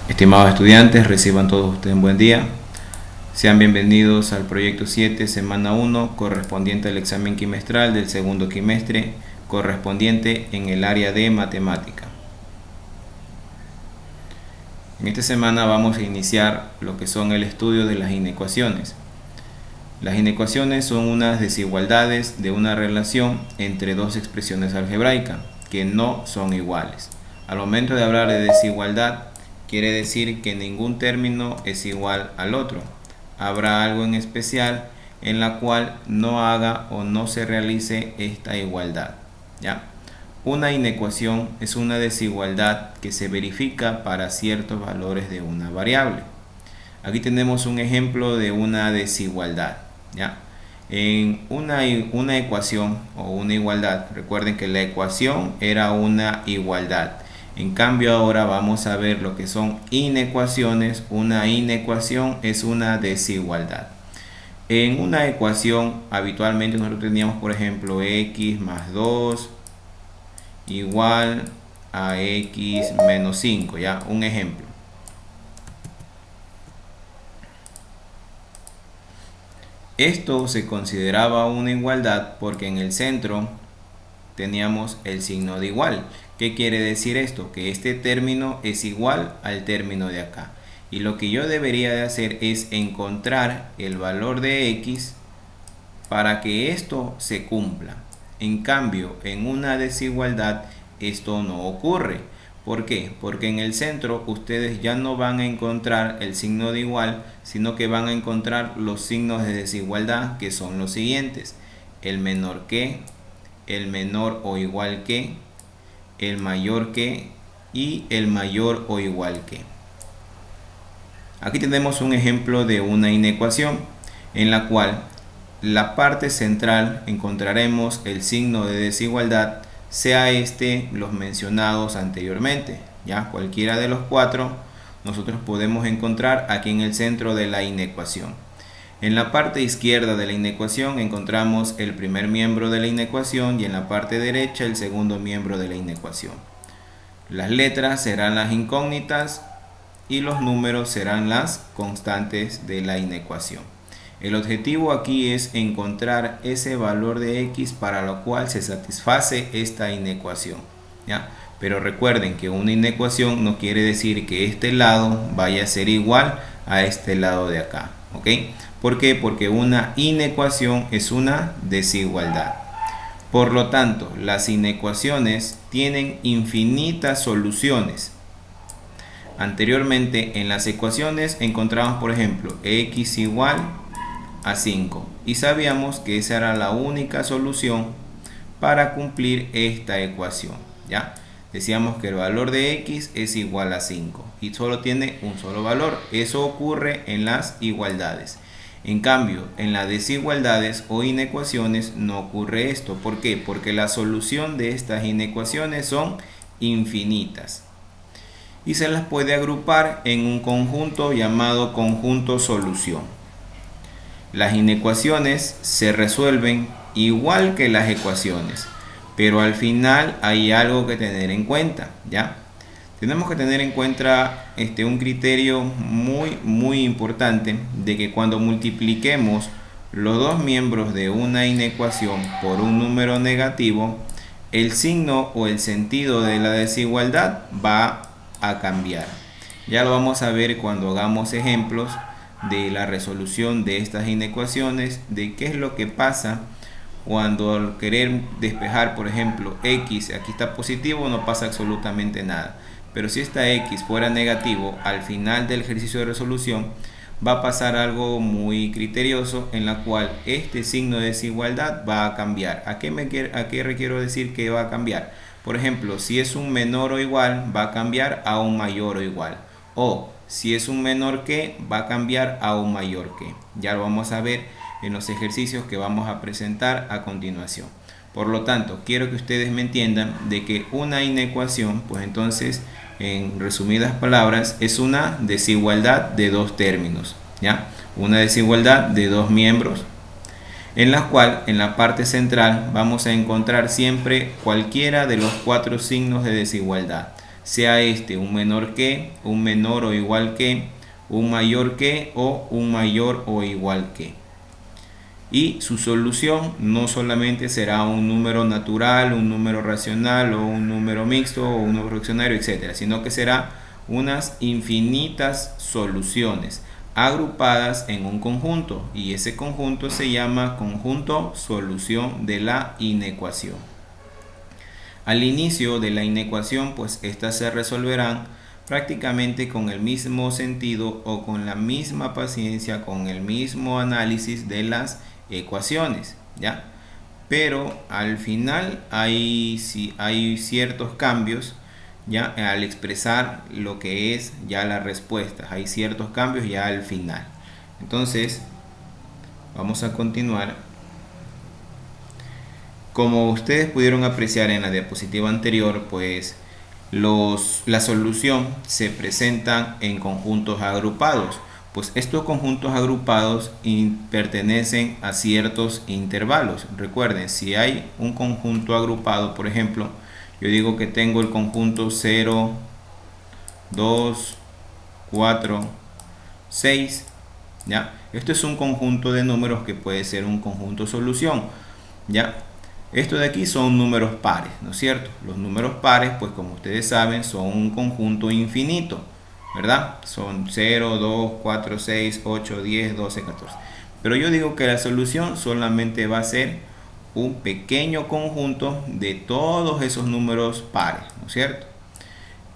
Estimados estudiantes, reciban todos ustedes un buen día. Sean bienvenidos al proyecto 7, semana 1, correspondiente al examen quimestral del segundo quimestre, correspondiente en el área de matemática. En esta semana vamos a iniciar lo que son el estudio de las inecuaciones. Las inecuaciones son unas desigualdades de una relación entre dos expresiones algebraicas que no son iguales. Al momento de hablar de desigualdad, quiere decir que ningún término es igual al otro. Habrá algo en especial en la cual no haga o no se realice esta igualdad, ¿ya? Una inecuación es una desigualdad que se verifica para ciertos valores de una variable. Aquí tenemos un ejemplo de una desigualdad, ¿ya? En una ecuación o una igualdad, recuerden que la ecuación era una igualdad. En cambio ahora vamos a ver lo que son inecuaciones. Una inecuación es una desigualdad. En una ecuación habitualmente nosotros teníamos, por ejemplo, x más 2 igual a x menos 5, ¿ya? Un ejemplo. Esto se consideraba una igualdad porque en el centro teníamos el signo de igual. ¿Qué quiere decir esto? Que este término es igual al término de acá. Y lo que yo debería de hacer es encontrar el valor de x para que esto se cumpla. En cambio, en una desigualdad esto no ocurre. ¿Por qué? Porque en el centro ustedes ya no van a encontrar el signo de igual, sino que van a encontrar los signos de desigualdad, que son los siguientes: el menor que, el menor o igual que, el mayor que y el mayor o igual que. Aquí tenemos un ejemplo de una inecuación en la cual la parte central encontraremos el signo de desigualdad, sea este los mencionados anteriormente, ya cualquiera de los cuatro nosotros podemos encontrar aquí en el centro de la inecuación. En la parte izquierda de la inecuación encontramos el primer miembro de la inecuación y en la parte derecha el segundo miembro de la inecuación. Las letras serán las incógnitas y los números serán las constantes de la inecuación. El objetivo aquí es encontrar ese valor de x para lo cual se satisface esta inecuación, ¿ya? Pero recuerden que una inecuación no quiere decir que este lado vaya a ser igual a este lado de acá, ¿ok? ¿Por qué? Porque una inecuación es una desigualdad. Por lo tanto, las inecuaciones tienen infinitas soluciones. Anteriormente en las ecuaciones encontramos, por ejemplo, x igual a 5 y sabíamos que esa era la única solución para cumplir esta ecuación, ¿ya? Decíamos que el valor de x es igual a 5 y solo tiene un solo valor. Eso ocurre en las igualdades. En cambio, en las desigualdades o inecuaciones no ocurre esto. ¿Por qué? Porque la solución de estas inecuaciones son infinitas y se las puede agrupar en un conjunto llamado conjunto solución. Las inecuaciones se resuelven igual que las ecuaciones, pero al final hay algo que tener en cuenta, ¿ya? Tenemos que tener en cuenta un criterio muy importante, de que cuando multipliquemos los dos miembros de una inecuación por un número negativo, el signo o el sentido de la desigualdad va a cambiar. Ya lo vamos a ver cuando hagamos ejemplos de la resolución de estas inecuaciones, de qué es lo que pasa cuando al querer despejar, por ejemplo, x, aquí está positivo, no pasa absolutamente nada. Pero si esta x fuera negativo, al final del ejercicio de resolución va a pasar algo muy criterioso, en la cual este signo de desigualdad va a cambiar. ¿A qué requiero decir que va a cambiar? Por ejemplo, si es un menor o igual, va a cambiar a un mayor o igual. O si es un menor que, va a cambiar a un mayor que. Ya lo vamos a ver en los ejercicios que vamos a presentar a continuación. Por lo tanto, quiero que ustedes me entiendan de que una inecuación, pues entonces, en resumidas palabras, es una desigualdad de dos términos, ¿ya? Una desigualdad de dos miembros, en la cual en la parte central vamos a encontrar siempre cualquiera de los cuatro signos de desigualdad, sea este un menor que, un menor o igual que, un mayor que o un mayor o igual que. Y su solución no solamente será un número natural, un número racional o un número mixto o un número fraccionario, etcétera, sino que será unas infinitas soluciones agrupadas en un conjunto, y ese conjunto se llama conjunto solución de la inecuación. Al inicio de la inecuación, pues estas se resolverán prácticamente con el mismo sentido o con la misma paciencia, con el mismo análisis de las ecuaciones, ¿ya? Pero al final hay ciertos cambios, ya al expresar lo que es ya la respuesta, hay ciertos cambios ya al final. Entonces vamos a continuar. Como ustedes pudieron apreciar en la diapositiva anterior, pues la solución se presentan en conjuntos agrupados. Pues estos conjuntos agrupados pertenecen a ciertos intervalos. Recuerden, si hay un conjunto agrupado, por ejemplo, yo digo que tengo el conjunto 0, 2, 4, 6, ¿ya? Esto es un conjunto de números que puede ser un conjunto solución, ¿ya? Esto de aquí son números pares, ¿no es cierto? Los números pares, pues como ustedes saben, son un conjunto infinito, ¿verdad? Son 0, 2, 4, 6, 8, 10, 12, 14. Pero yo digo que la solución solamente va a ser un pequeño conjunto de todos esos números pares, ¿no es cierto?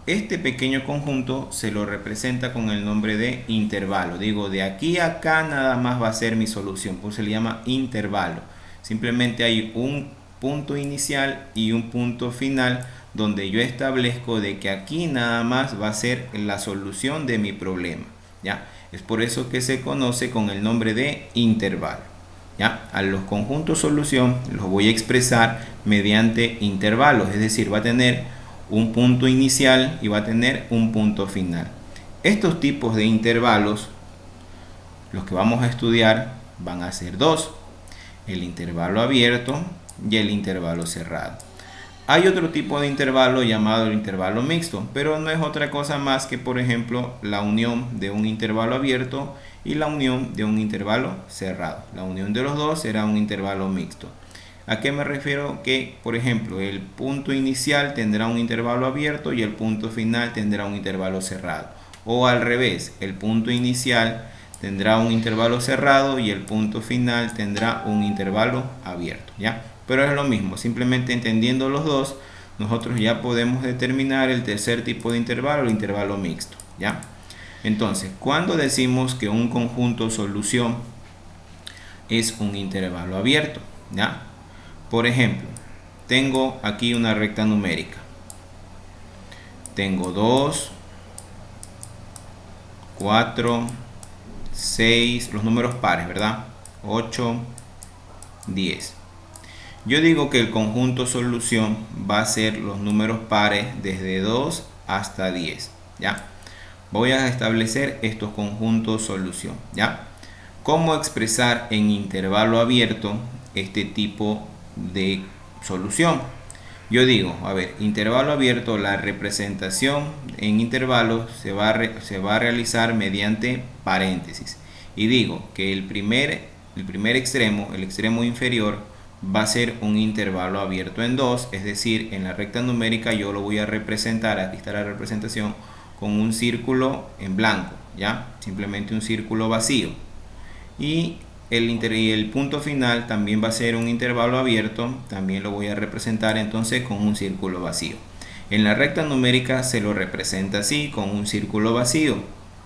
Este pequeño conjunto se lo representa con el nombre de intervalo. Digo, de aquí a acá nada más va a ser mi solución, pues se le llama intervalo. Simplemente hay un punto inicial y un punto final donde yo establezco de que aquí nada más va a ser la solución de mi problema, ¿ya? Es por eso que se conoce con el nombre de intervalo, ¿ya? A los conjuntos solución los voy a expresar mediante intervalos, es decir, va a tener un punto inicial y va a tener un punto final. Estos tipos de intervalos, los que vamos a estudiar, van a ser dos: el intervalo abierto y el intervalo cerrado. Hay otro tipo de intervalo llamado el intervalo mixto, pero no es otra cosa más que, por ejemplo, la unión de un intervalo abierto y la unión de un intervalo cerrado. La unión de los dos será un intervalo mixto. ¿A qué me refiero? Que, por ejemplo, el punto inicial tendrá un intervalo abierto y el punto final tendrá un intervalo cerrado. O al revés, el punto inicial tendrá un intervalo cerrado y el punto final tendrá un intervalo abierto, ¿ya? Pero es lo mismo, simplemente entendiendo los dos, nosotros ya podemos determinar el tercer tipo de intervalo, el intervalo mixto, ¿ya? Entonces, cuando decimos que un conjunto solución es un intervalo abierto, ¿ya? Por ejemplo, tengo aquí una recta numérica. Tengo 2, 4, 6, los números pares, ¿verdad? 8, 10. Yo digo que el conjunto solución va a ser los números pares desde 2 hasta 10, ¿ya? Voy a establecer estos conjuntos solución, ¿ya? ¿Cómo expresar en intervalo abierto este tipo de solución? Yo digo, a ver, intervalo abierto, la representación en intervalos se va a realizar mediante paréntesis. Y digo que el primer extremo, el extremo inferior, va a ser un intervalo abierto en 2, es decir, en la recta numérica yo lo voy a representar, aquí está la representación, con un círculo en blanco, ¿ya? Simplemente un círculo vacío. Y el punto final también va a ser un intervalo abierto, también lo voy a representar entonces con un círculo vacío. En la recta numérica se lo representa así, con un círculo vacío,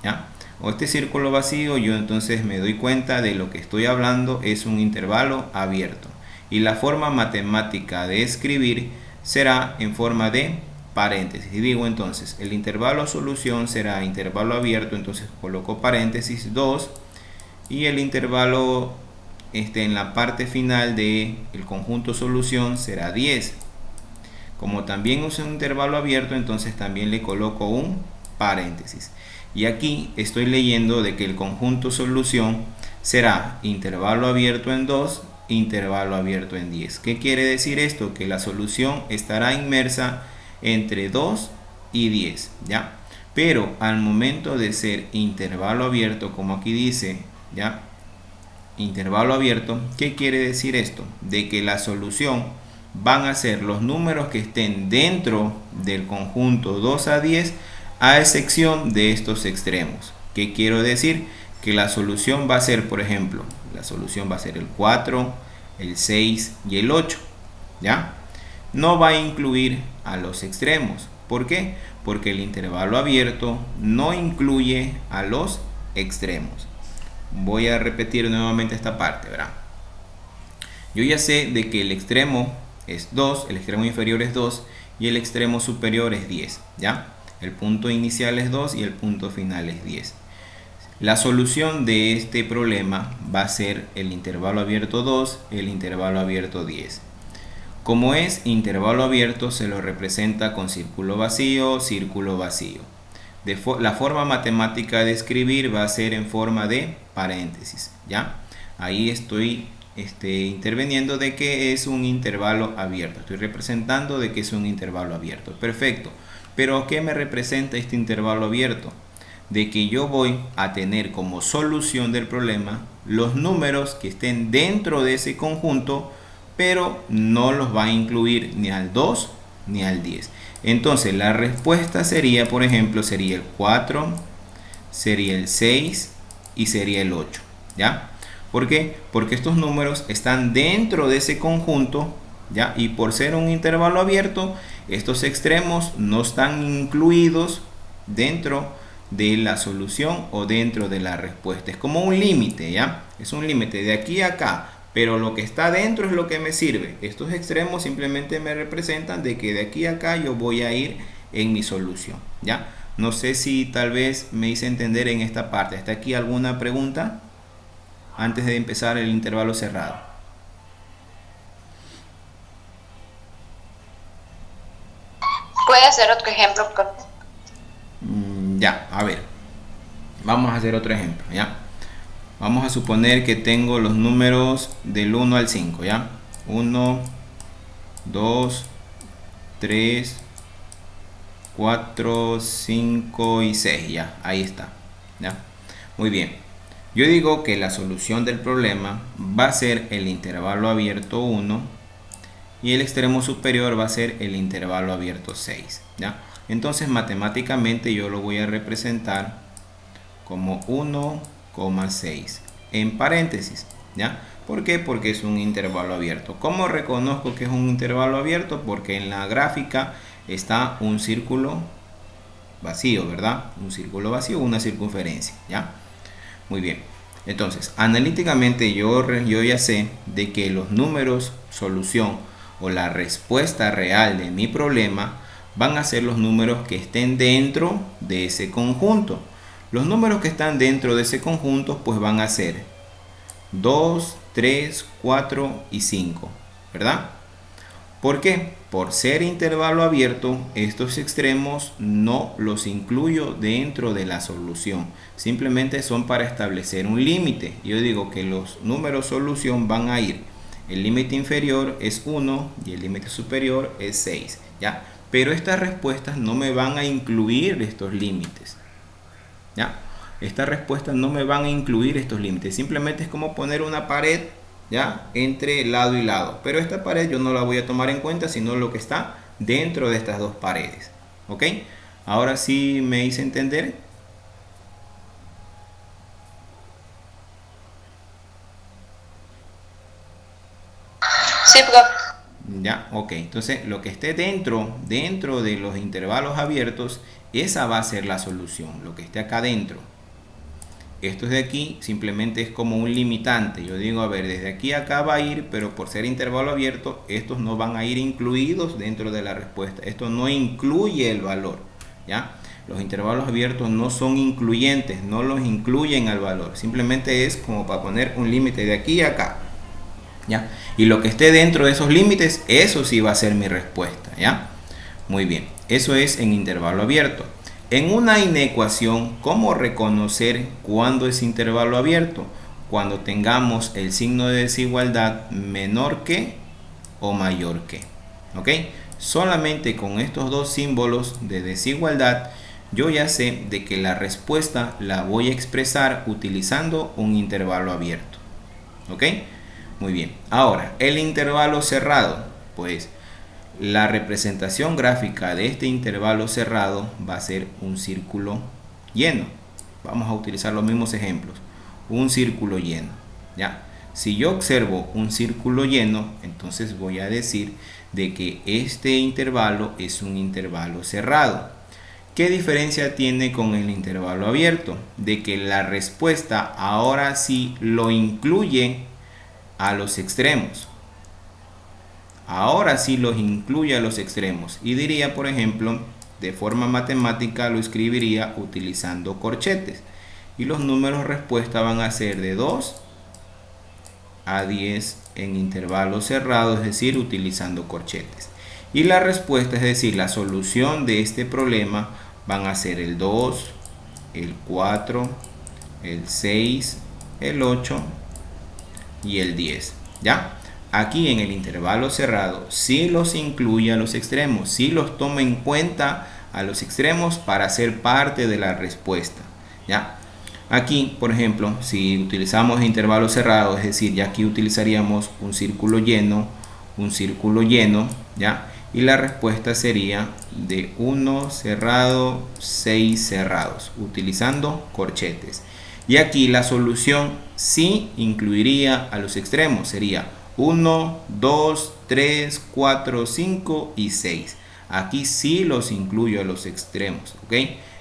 ¿ya? O este círculo vacío, yo entonces me doy cuenta de lo que estoy hablando es un intervalo abierto. Y la forma matemática de escribir será en forma de paréntesis. Y digo entonces, el intervalo solución será intervalo abierto, entonces coloco paréntesis 2, y el intervalo en la parte final del conjunto solución será 10. Como también uso un intervalo abierto, entonces también le coloco un paréntesis. Y aquí estoy leyendo de que el conjunto solución será intervalo abierto en 2, intervalo abierto en 10. ¿Qué quiere decir esto? Que la solución estará inmersa entre 2 y 10, ¿ya? Pero al momento de ser intervalo abierto, como aquí dice, ¿ya? Intervalo abierto, ¿qué quiere decir esto? De que la solución van a ser los números que estén dentro del conjunto 2 a 10, a excepción de estos extremos. ¿Qué quiero decir? Que la solución va a ser, por ejemplo, la solución va a ser el 4, el 6 y el 8, ¿ya? No va a incluir a los extremos. ¿Por qué? Porque el intervalo abierto no incluye a los extremos. Voy a repetir nuevamente esta parte, ¿verdad? Yo ya sé de que el extremo es 2, el extremo inferior es 2 y el extremo superior es 10, ¿ya? El punto inicial es 2 y el punto final es 10. La solución de este problema va a ser el intervalo abierto 2, el intervalo abierto 10. Como es intervalo abierto, se lo representa con círculo vacío, círculo vacío. La forma matemática de escribir va a ser en forma de paréntesis, ¿ya? Ahí estoy interviniendo de que es un intervalo abierto. Estoy representando de que es un intervalo abierto. Perfecto. Pero ¿qué me representa este intervalo abierto? De que yo voy a tener como solución del problema los números que estén dentro de ese conjunto, pero no los va a incluir ni al 2 ni al 10. Entonces la respuesta sería, por ejemplo, sería el 4, sería el 6 y sería el 8, ¿ya? ¿Por qué? Porque estos números están dentro de ese conjunto, ¿ya? Y por ser un intervalo abierto, estos extremos no están incluidos dentro de la solución o dentro de la respuesta. Es como un límite, ¿ya? Es un límite de aquí a acá. Pero lo que está dentro es lo que me sirve. Estos extremos simplemente me representan de que de aquí a acá yo voy a ir en mi solución, ¿ya? No sé si tal vez me hice entender en esta parte. ¿Está aquí alguna pregunta antes de empezar el intervalo cerrado? ¿Puede hacer otro ejemplo? Ya, a ver. Vamos a hacer otro ejemplo, ¿ya? Vamos a suponer que tengo los números del 1 al 5, ¿ya? 1, 2, 3, 4, 5 y 6, ya, ahí está, ¿ya? Muy bien. Yo digo que la solución del problema va a ser el intervalo abierto 1 y el extremo superior va a ser el intervalo abierto 6, ¿ya? Entonces matemáticamente yo lo voy a representar como 1,6 en paréntesis, ¿ya? ¿Por qué? Porque es un intervalo abierto. ¿Cómo reconozco que es un intervalo abierto? Porque en la gráfica está un círculo vacío, ¿verdad? Un círculo vacío, una circunferencia, ¿ya? Muy bien. Entonces, analíticamente yo ya sé de que los números solución o la respuesta real de mi problema van a ser los números que estén dentro de ese conjunto. Los números que están dentro de ese conjunto pues van a ser 2, 3, 4 y 5, ¿verdad? ¿Por qué? Por ser intervalo abierto, estos extremos no los incluyo dentro de la solución. Simplemente son para establecer un límite. Yo digo que los números solución van a ir. El límite inferior es 1 y el límite superior es 6, ¿ya? Pero estas respuestas no me van a incluir estos límites, ¿ya? Estas respuestas no me van a incluir estos límites. Simplemente es como poner una pared, ¿ya? Entre lado y lado. Pero esta pared yo no la voy a tomar en cuenta, sino lo que está dentro de estas dos paredes. ¿Ok? Ahora sí me hice entender. Sí, profe. Ya, ok. Entonces lo que esté dentro de los intervalos abiertos, esa va a ser la solución. Lo que esté acá dentro. Esto de aquí simplemente es como un limitante. Yo digo, a ver, desde aquí a acá va a ir, pero por ser intervalo abierto, estos no van a ir incluidos dentro de la respuesta. Esto no incluye el valor, ¿ya? Los intervalos abiertos no son incluyentes, no los incluyen al valor. Simplemente es como para poner un límite de aquí a acá, ¿ya? Y lo que esté dentro de esos límites, eso sí va a ser mi respuesta, ¿ya? Muy bien, eso es en intervalo abierto. En una inecuación, ¿cómo reconocer cuándo es intervalo abierto? Cuando tengamos el signo de desigualdad menor que o mayor que. ¿Ok? solamente con estos dos símbolos de desigualdad, yo ya sé de que la respuesta la voy a expresar utilizando un intervalo abierto. ¿Ok? Muy bien. Ahora, el intervalo cerrado, pues la representación gráfica de este intervalo cerrado va a ser un círculo lleno. Vamos a utilizar los mismos ejemplos. Un círculo lleno. ¿Ya? Si yo observo un círculo lleno, entonces voy a decir de que este intervalo es un intervalo cerrado. ¿Qué diferencia tiene con el intervalo abierto? De que la respuesta ahora sí lo incluye a los extremos. Ahora sí los incluye a los extremos. Y diría, por ejemplo, de forma matemática lo escribiría utilizando corchetes. Y los números respuesta van a ser de 2 a 10 en intervalos cerrados, es decir, utilizando corchetes. Y la respuesta, es decir, la solución de este problema van a ser el 2, el 4, el 6, el 8 y el 10. ¿Ya? Aquí en el intervalo cerrado sí los incluye a los extremos, sí los toma en cuenta a los extremos para ser parte de la respuesta. ¿Ya? Aquí, por ejemplo, si utilizamos intervalo cerrado, es decir, ya aquí utilizaríamos un círculo lleno, ¿ya? Y la respuesta sería de 1 cerrado, 6 cerrados, utilizando corchetes. Y aquí la solución sí incluiría a los extremos, sería 1, 2, 3, 4, 5 y 6. Aquí sí los incluyo a los extremos, ¿ok?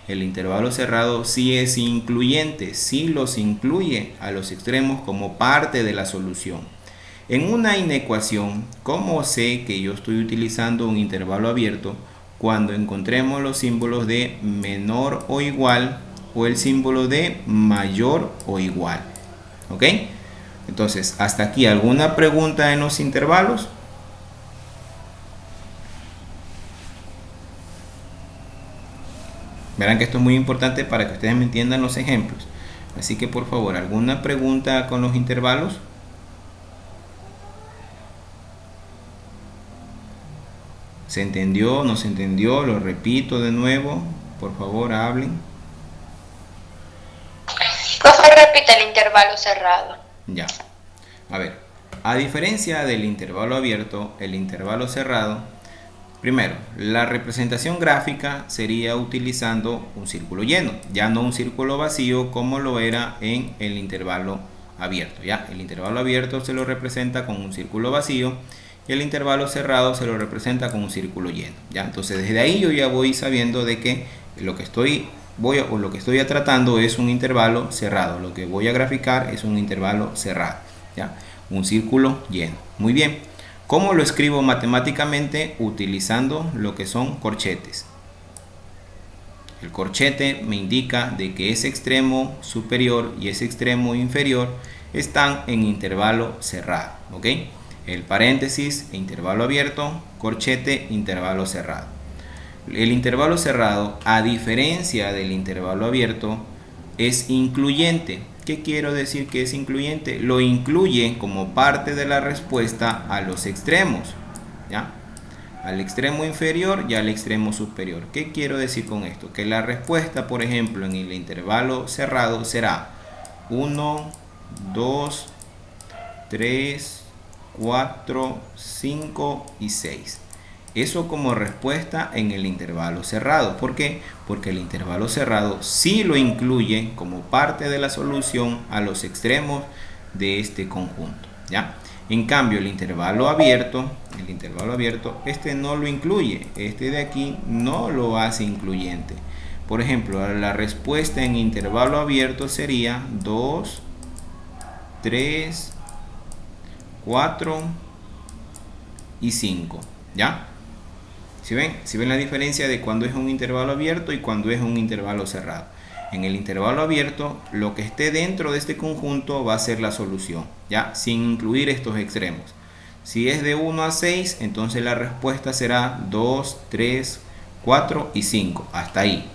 El intervalo cerrado sí es incluyente, sí los incluye a los extremos como parte de la solución. En una inecuación, ¿cómo sé que yo estoy utilizando un intervalo abierto? Cuando encontremos los símbolos de menor o igual o el símbolo de mayor o igual. ¿Ok? Entonces, hasta aquí, ¿alguna pregunta en los intervalos? Verán que esto es muy importante para que ustedes me entiendan los ejemplos. Así que por favor, ¿alguna pregunta con los intervalos? ¿Se entendió? ¿No se entendió? Lo repito de nuevo. Por favor, hablen. Profe, repite el intervalo cerrado. Ya. A ver, a diferencia del intervalo abierto, el intervalo cerrado, primero, la representación gráfica sería utilizando un círculo lleno, ya no un círculo vacío como lo era en el intervalo abierto. ¿Ya? El intervalo abierto se lo representa con un círculo vacío y el intervalo cerrado se lo representa con un círculo lleno. ¿Ya? Entonces, desde ahí yo ya voy sabiendo de que lo que estoy tratando es un intervalo cerrado. Lo que voy a graficar es un intervalo cerrado. ¿Ya? Un círculo lleno. Muy bien. ¿Cómo lo escribo matemáticamente? Utilizando lo que son corchetes. El corchete me indica de que ese extremo superior y ese extremo inferior están en intervalo cerrado. ¿Ok? El paréntesis, intervalo abierto, corchete, intervalo cerrado. El intervalo cerrado, a diferencia del intervalo abierto, es incluyente. ¿Qué quiero decir que es incluyente? Lo incluye como parte de la respuesta a los extremos, ¿ya? Al extremo inferior y al extremo superior. ¿Qué quiero decir con esto? Que la respuesta, por ejemplo, en el intervalo cerrado será 1, 2, 3, 4, 5 y 6. Eso como respuesta en el intervalo cerrado. ¿Por qué? Porque el intervalo cerrado sí lo incluye como parte de la solución a los extremos de este conjunto. ¿Ya? En cambio, el intervalo abierto, este no lo incluye. Este de aquí no lo hace incluyente. Por ejemplo, la respuesta en intervalo abierto sería 2, 3, 4 y 5. ¿Ya? ¿Sí ven la diferencia de cuando es un intervalo abierto y cuando es un intervalo cerrado? En el intervalo abierto, lo que esté dentro de este conjunto va a ser la solución, ¿ya? Sin incluir estos extremos. Si es de 1 a 6, entonces la respuesta será 2, 3, 4 y 5. Hasta ahí.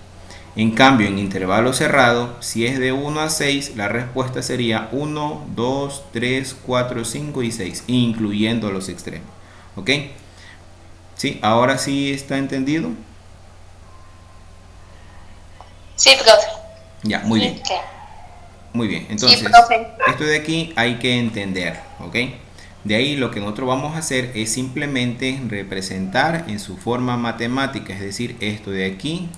En cambio, en intervalo cerrado, si es de 1 a 6, la respuesta sería 1, 2, 3, 4, 5 y 6, incluyendo los extremos. ¿Ok? ¿Sí? ¿Ahora sí está entendido? Sí, profe. Ya, muy Sí, bien. Muy bien, sí, entonces, profe. esto de aquí hay que entender, ¿ok? De ahí lo que nosotros vamos a hacer es simplemente representar en su forma matemática, es decir, esto de aquí,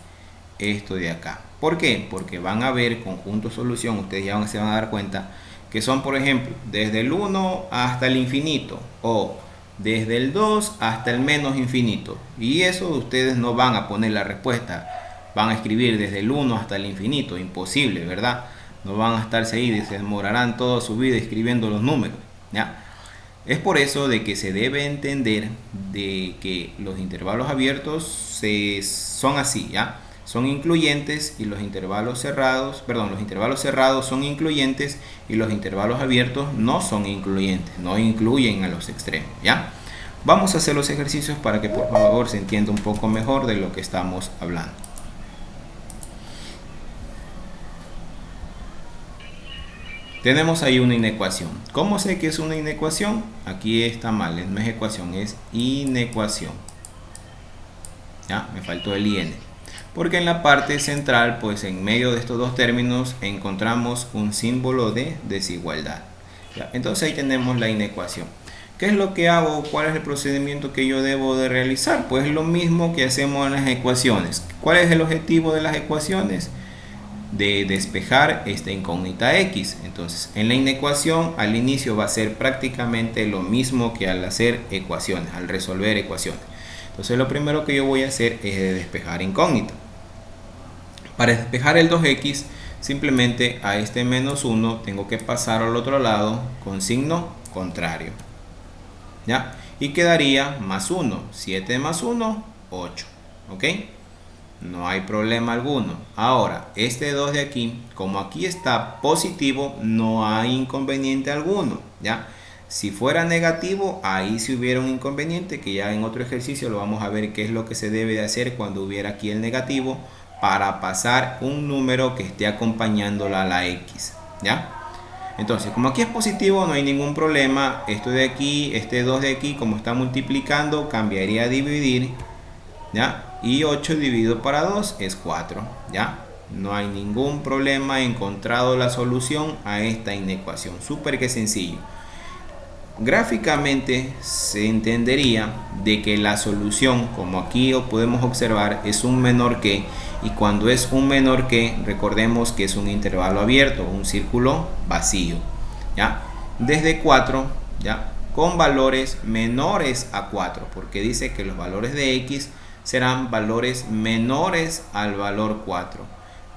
esto de acá. ¿Por qué? Porque van a ver conjunto solución, ustedes ya se van a dar cuenta que son, por ejemplo, desde el 1 hasta el infinito o desde el 2 hasta el menos infinito. Y eso ustedes no van a poner la respuesta, van a escribir desde el 1 hasta el infinito, imposible, ¿verdad? No van a estarse ahí, se demorarán toda su vida escribiendo los números, ¿ya? Es por eso de que se debe entender de que los intervalos abiertos son así, ¿ya? Son incluyentes y los intervalos cerrados, perdón, los intervalos cerrados son incluyentes y los intervalos abiertos no son incluyentes, no incluyen a los extremos, ¿ya? Vamos a hacer los ejercicios para que por favor se entienda un poco mejor de lo que estamos hablando. Tenemos ahí una inecuación. ¿Cómo sé que es una inecuación? Aquí está mal, no es ecuación, es inecuación. ¿Ya? Me faltó el IN. Porque en la parte central, pues en medio de estos dos términos, encontramos un símbolo de desigualdad. ¿Ya? Entonces ahí tenemos la inecuación. ¿Qué es lo que hago? ¿Cuál es el procedimiento que yo debo de realizar? Pues lo mismo que hacemos en las ecuaciones. ¿Cuál es el objetivo de las ecuaciones? De despejar esta incógnita x. Entonces en la inecuación al inicio va a ser prácticamente lo mismo que al hacer ecuaciones, al resolver ecuaciones. Entonces lo primero que yo voy a hacer es despejar incógnita. Para despejar el 2x, simplemente a este menos 1 tengo que pasar al otro lado con signo contrario, ¿ya? Y quedaría más 1, 7 más 1, 8, ¿ok? No hay problema alguno. Ahora, este 2 de aquí, como aquí está positivo, no hay inconveniente alguno, ¿ya? Si fuera negativo, ahí sí hubiera un inconveniente, que ya en otro ejercicio lo vamos a ver qué es lo que se debe de hacer cuando hubiera aquí el negativo para pasar un número que esté acompañándola a la x, ¿ya? Entonces, como aquí es positivo, no hay ningún problema. Esto de aquí, este 2 de aquí, como está multiplicando, cambiaría a dividir, ¿ya? Y 8 dividido para 2 es 4, ¿ya? No hay ningún problema, he encontrado la solución a esta inecuación. Súper que sencillo. Gráficamente se entendería de que la solución, como aquí podemos observar, es un menor que, y cuando es un menor que, recordemos que es un intervalo abierto, un círculo vacío, ¿ya? Desde 4, ¿ya? Con valores menores a 4, porque dice que los valores de x serán valores menores al valor 4.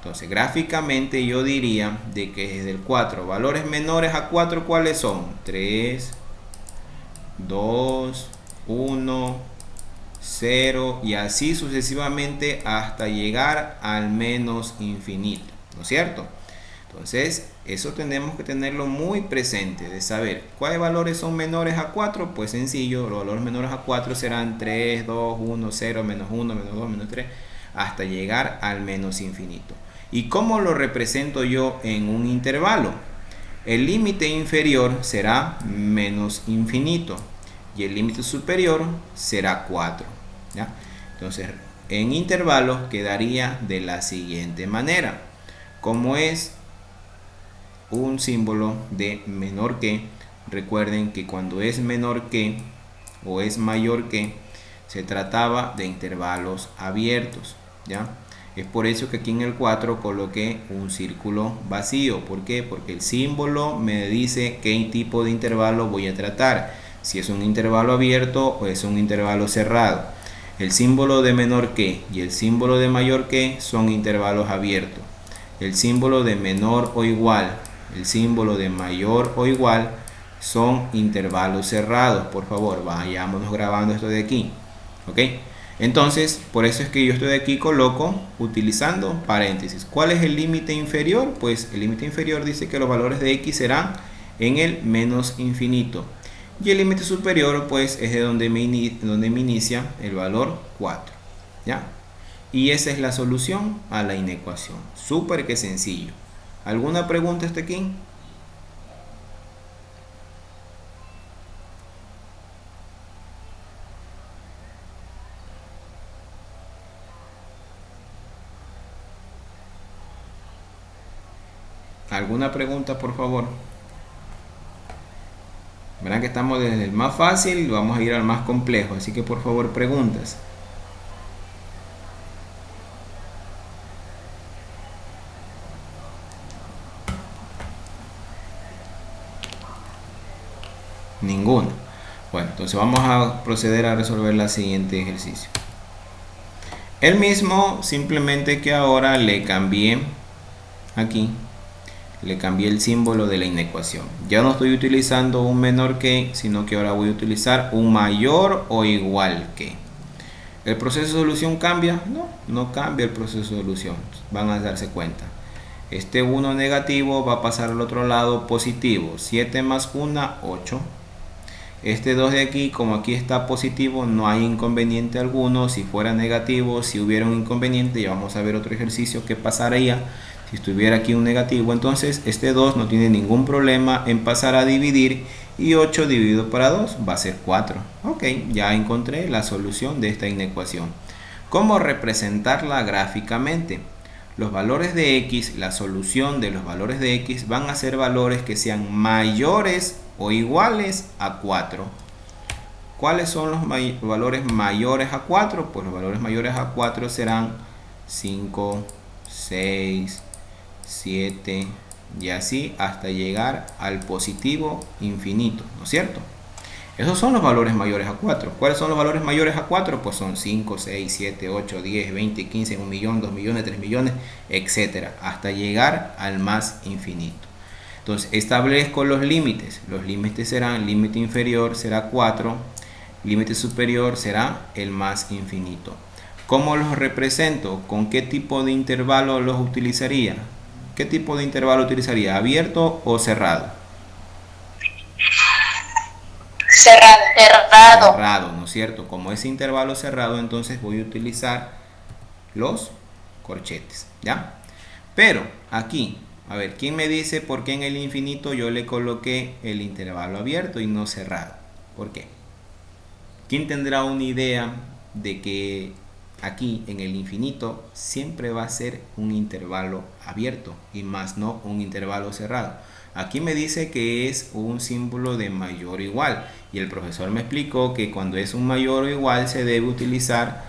Entonces, gráficamente yo diría de que desde el 4, valores menores a 4, ¿cuáles son? 3, 2, 1, 0 y así sucesivamente hasta llegar al menos infinito, ¿no es cierto? Entonces, eso tenemos que tenerlo muy presente, de saber cuáles valores son menores a 4, pues sencillo, los valores menores a 4 serán 3, 2, 1, 0, menos 1, menos 2, menos 3, hasta llegar al menos infinito. ¿Y cómo lo represento yo en un intervalo? El límite inferior será menos infinito y el límite superior será 4, ¿ya? Entonces, en intervalos quedaría de la siguiente manera. Como es un símbolo de menor que, recuerden que cuando es menor que o es mayor que, se trataba de intervalos abiertos, ¿ya? Es por eso que aquí en el 4 coloqué un círculo vacío. ¿Por qué? Porque el símbolo me dice qué tipo de intervalo voy a tratar. Si es un intervalo abierto o es un intervalo cerrado. El símbolo de menor que y el símbolo de mayor que son intervalos abiertos. El símbolo de menor o igual, el símbolo de mayor o igual son intervalos cerrados. Por favor, vayámonos grabando esto de aquí. ¿Ok? Entonces, por eso es que yo estoy aquí coloco utilizando paréntesis. ¿Cuál es el límite inferior? Pues el límite inferior dice que los valores de x serán en el menos infinito. Y el límite superior pues es de donde me inicia el valor 4. ¿Ya? Y esa es la solución a la inecuación. Súper que sencillo. ¿Alguna pregunta hasta aquí? ¿Alguna pregunta, por favor? Verán que estamos desde el más fácil y vamos a ir al más complejo, así que por favor preguntas. Ninguno. Bueno, entonces vamos a proceder a resolver el siguiente ejercicio. El mismo, simplemente que ahora le cambié aquí, le cambié el símbolo de la inecuación. Ya no estoy utilizando un menor que, sino que ahora voy a utilizar un mayor o igual que. ¿El proceso de solución cambia? No, no cambia el proceso de solución. Van a darse cuenta. Este 1 negativo va a pasar al otro lado positivo. 7 más 1, 8. Este 2 de aquí, como aquí está positivo, no hay inconveniente alguno. Si fuera negativo, si hubiera un inconveniente, ya vamos a ver otro ejercicio que pasaría. Si estuviera aquí un negativo, entonces este 2 no tiene ningún problema en pasar a dividir, y 8 dividido para 2 va a ser 4. Ok, ya encontré la solución de esta inecuación. ¿Cómo representarla gráficamente? Los valores de x, la solución de los valores de x van a ser valores que sean mayores o iguales a 4. ¿Cuáles son los valores mayores a 4? Pues los valores mayores a 4 serán 5, 6, 7 y así hasta llegar al positivo infinito, ¿no es cierto? Esos son los valores mayores a 4. ¿Cuáles son los valores mayores a 4? Pues son 5, 6, 7, 8, 10, 20, 15, 1 millón, 2 millones, 3 millones, etc. Hasta llegar al más infinito. Entonces establezco los límites. Los límites serán, límite inferior será 4, límite superior será el más infinito. ¿Cómo los represento? ¿Con qué tipo de intervalo los utilizaría? ¿Qué tipo de intervalo utilizaría? ¿Abierto o cerrado? Cerrado. Cerrado, ¿no es cierto? Como es intervalo cerrado, entonces voy a utilizar los corchetes, ¿ya? Pero aquí, a ver, ¿quién me dice por qué en el infinito yo le coloqué el intervalo abierto y no cerrado? ¿Por qué? ¿Quién tendrá una idea de que aquí en el infinito siempre va a ser un intervalo abierto y más no un intervalo cerrado? Aquí me dice que es un símbolo de mayor o igual, y el profesor me explicó que cuando es un mayor o igual se debe utilizar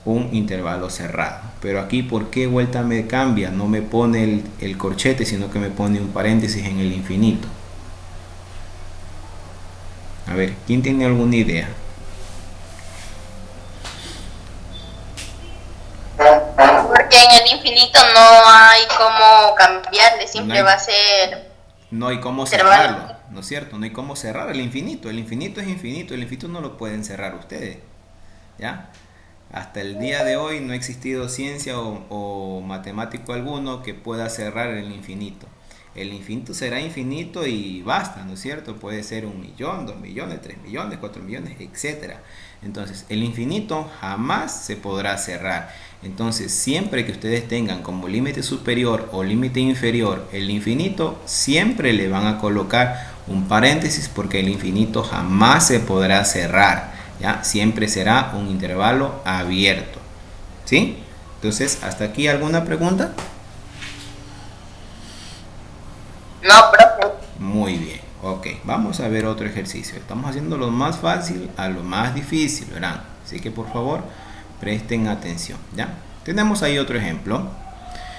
un intervalo cerrado. Pero aquí, ¿por qué vuelta me cambia? No me pone el corchete, sino que me pone un paréntesis en el infinito. A ver, ¿quién tiene alguna idea? Porque en el infinito no hay cómo cambiarle, siempre va a ser... No hay cómo cerrarlo, ¿no es cierto? No hay cómo cerrar el infinito. El infinito es infinito, el infinito no lo pueden cerrar ustedes, ¿ya? Hasta el día de hoy no ha existido ciencia o matemático alguno que pueda cerrar el infinito. El infinito será infinito y basta, ¿no es cierto? Puede ser 1 millón, 2 millones, 3 millones, 4 millones, etc. Entonces, el infinito jamás se podrá cerrar. Entonces, siempre que ustedes tengan como límite superior o límite inferior el infinito, siempre le van a colocar un paréntesis porque el infinito jamás se podrá cerrar, ¿ya? Siempre será un intervalo abierto, ¿sí? Entonces, ¿hasta aquí alguna pregunta? No, profe. Muy bien, ok, vamos a ver otro ejercicio. Estamos haciendo lo más fácil a lo más difícil, ¿verdad? Así que por favor presten atención, ¿ya? Tenemos ahí otro ejemplo.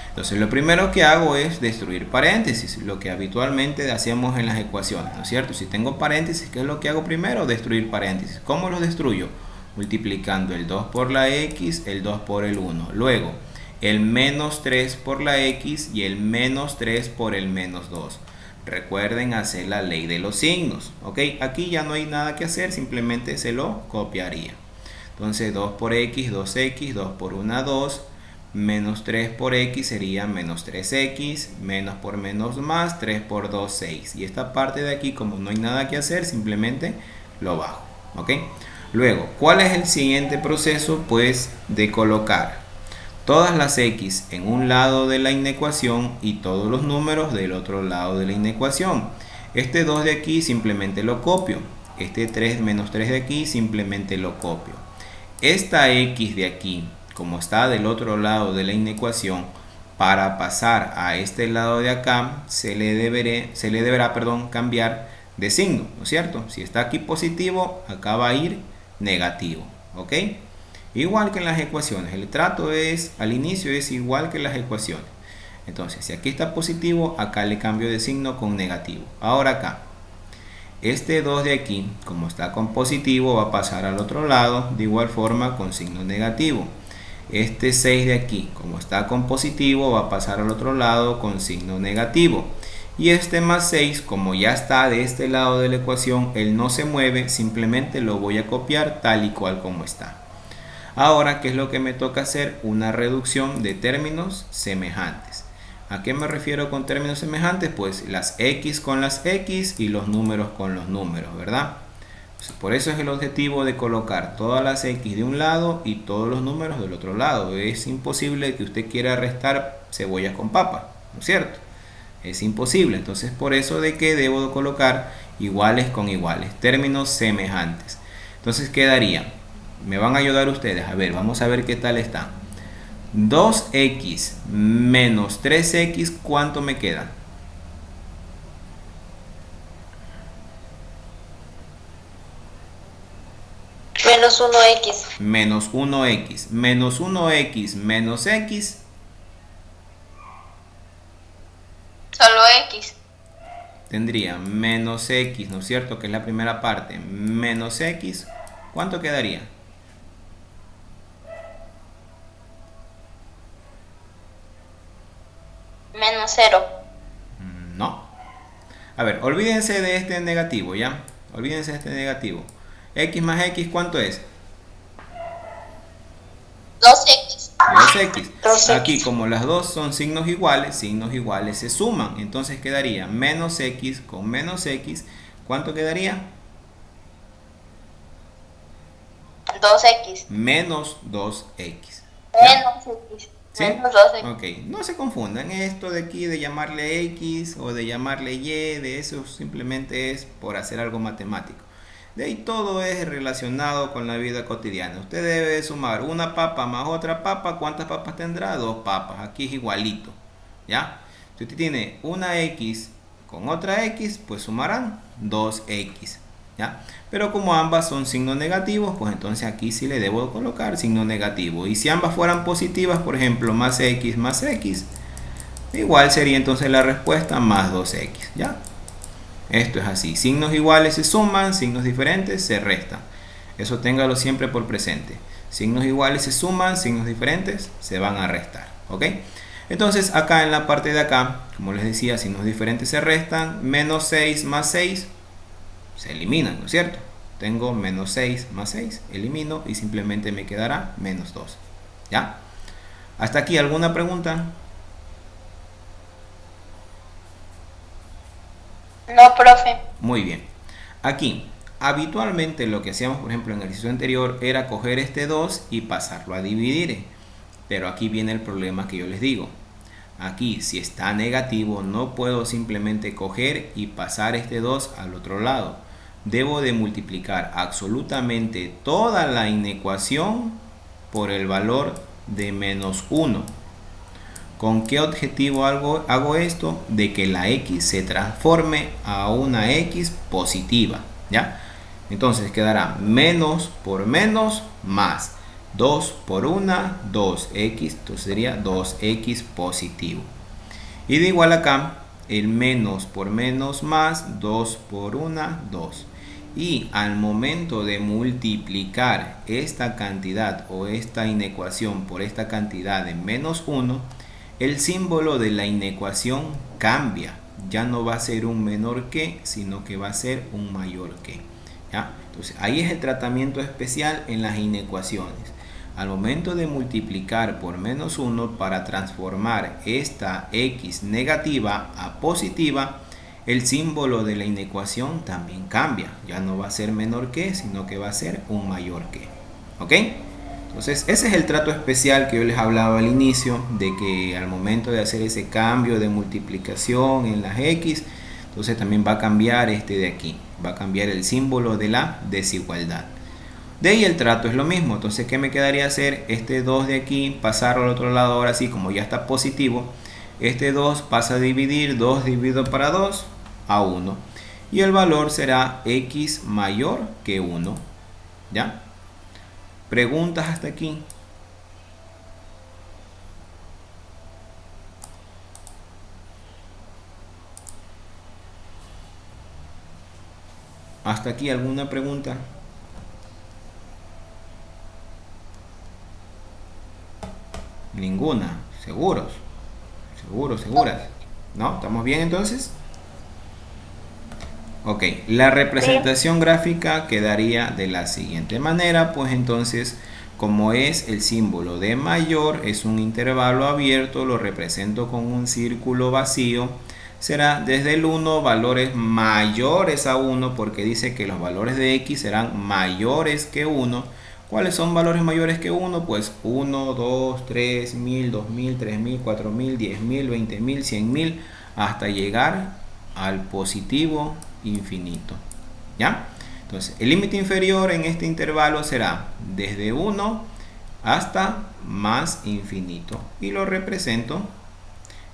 Entonces lo primero que hago es destruir paréntesis, lo que habitualmente hacemos en las ecuaciones, ¿no es cierto? Si tengo paréntesis, ¿qué es lo que hago primero? Destruir paréntesis. ¿Cómo los destruyo? Multiplicando el 2 por la x, el 2 por el 1. Luego el menos 3 por la x y el menos 3 por el menos 2. Recuerden hacer la ley de los signos, ¿ok? Aquí ya no hay nada que hacer, simplemente se lo copiaría. Entonces 2 por x, 2x, 2 por 1, 2, menos 3 por x sería menos 3x, menos por menos más, 3 por 2, 6. Y esta parte de aquí, como no hay nada que hacer, simplemente lo bajo, ¿ok? Luego, ¿cuál es el siguiente proceso? Pues de colocar todas las x en un lado de la inecuación y todos los números del otro lado de la inecuación. Este 2 de aquí simplemente lo copio. Este 3 menos 3 de aquí simplemente lo copio. Esta x de aquí, como está del otro lado de la inecuación, para pasar a este lado de acá se le deberá cambiar de signo, ¿no es cierto? Si está aquí positivo, acá va a ir negativo, ¿ok? Igual que en las ecuaciones, el trato es al inicio es igual que las ecuaciones. Entonces, si aquí está positivo, acá le cambio de signo con negativo. Ahora acá, este 2 de aquí, como está con positivo, va a pasar al otro lado de igual forma con signo negativo. Este 6 de aquí, como está con positivo, va a pasar al otro lado con signo negativo. Y este más 6, como ya está de este lado de la ecuación, él no se mueve, simplemente lo voy a copiar tal y cual como está. Ahora, ¿qué es lo que me toca hacer? Una reducción de términos semejantes. ¿A qué me refiero con términos semejantes? Pues las x con las x y los números con los números, ¿verdad? Por eso es el objetivo de colocar todas las x de un lado y todos los números del otro lado. Es imposible que usted quiera restar cebollas con papa, ¿no es cierto? Es imposible. Entonces, por eso de que debo colocar iguales con iguales, términos semejantes. Entonces quedaría, me van a ayudar ustedes, a ver, vamos a ver qué tal está. 2x menos 3x, ¿cuánto me queda? Menos 1x. Menos 1x. Menos 1x menos x. Solo x. Tendría menos x, ¿no es cierto? Que es la primera parte. Menos x. ¿Cuánto quedaría? Menos 0. No. A ver, olvídense de este negativo, ¿ya? Olvídense de este negativo. X más x, ¿cuánto es? 2x. 2x. 2x. Aquí, como las dos son signos iguales se suman. Entonces quedaría menos x con menos x. ¿Cuánto quedaría? 2x. Menos 2x. Menos x. ¿Sí? Menos 2x. Ok, no se confundan esto de aquí de llamarle x o de llamarle y, de eso simplemente es por hacer algo matemático. De ahí todo es relacionado con la vida cotidiana. Usted debe sumar una papa más otra papa. ¿Cuántas papas tendrá? 2 papas. Aquí es igualito, ¿ya? Si usted tiene una x con otra x, pues sumarán 2x, ¿ya? Pero como ambas son signos negativos, pues entonces aquí sí le debo colocar signo negativo. Y si ambas fueran positivas, por ejemplo, más x, igual sería entonces la respuesta más 2x, ¿ya? Esto es así. Signos iguales se suman, signos diferentes se restan. Eso téngalo siempre por presente. Signos iguales se suman, signos diferentes se van a restar, ¿ok? Entonces acá en la parte de acá, como les decía, signos diferentes se restan. Menos 6 más 6 se eliminan, ¿no es cierto? Tengo menos 6 más 6, elimino y simplemente me quedará menos 2, ¿ya? ¿Hasta aquí alguna pregunta? No, profe. Muy bien. Aquí, habitualmente lo que hacíamos, por ejemplo, en el ejercicio anterior era coger este 2 y pasarlo a dividir. Pero aquí viene el problema que yo les digo. Aquí, si está negativo, no puedo simplemente coger y pasar este 2 al otro lado. Debo de multiplicar absolutamente toda la inecuación por el valor de menos 1. ¿Con qué objetivo hago esto? De que la x se transforme a una x positiva, ¿ya? Entonces quedará menos por menos más 2 por 1, 2x, entonces sería 2x positivo. Y de igual acá, el menos por menos más 2 por 1, 2. Y al momento de multiplicar esta cantidad o esta inecuación por esta cantidad de menos 1, el símbolo de la inecuación cambia. Ya no va a ser un menor que, sino que va a ser un mayor que, ¿ya? Entonces ahí es el tratamiento especial en las inecuaciones. Al momento de multiplicar por menos 1 para transformar esta x negativa a positiva, el símbolo de la inecuación también cambia. Ya no va a ser menor que, sino que va a ser un mayor que. ¿Ok? Entonces ese es el trato especial que yo les hablaba al inicio, de que al momento de hacer ese cambio de multiplicación en las x, entonces también va a cambiar este de aquí, va a cambiar el símbolo de la desigualdad. De ahí el trato es lo mismo. Entonces, ¿qué me quedaría hacer? Este 2 de aquí, pasarlo al otro lado. Ahora sí, como ya está positivo, este 2 pasa a dividir 2 dividido para 2 a 1. Y el valor será x mayor que 1. ¿Ya? ¿Preguntas hasta aquí? ¿Hasta aquí alguna pregunta? Ninguna. ¿Seguros? ¿Seguros? ¿Seguras? ¿No? ¿Estamos bien entonces? Ok, la representación gráfica quedaría de la siguiente manera, pues entonces, como es el símbolo de mayor, es un intervalo abierto, lo represento con un círculo vacío, será desde el 1 valores mayores a 1, porque dice que los valores de x serán mayores que 1. ¿Cuáles son valores mayores que 1? Pues 1, 2, 3, 1000, 2000, 3000, 4000, 10000, 20000, 100000, hasta llegar al positivo infinito. ¿Ya? Entonces, el límite inferior en este intervalo será desde 1 hasta más infinito. Y lo represento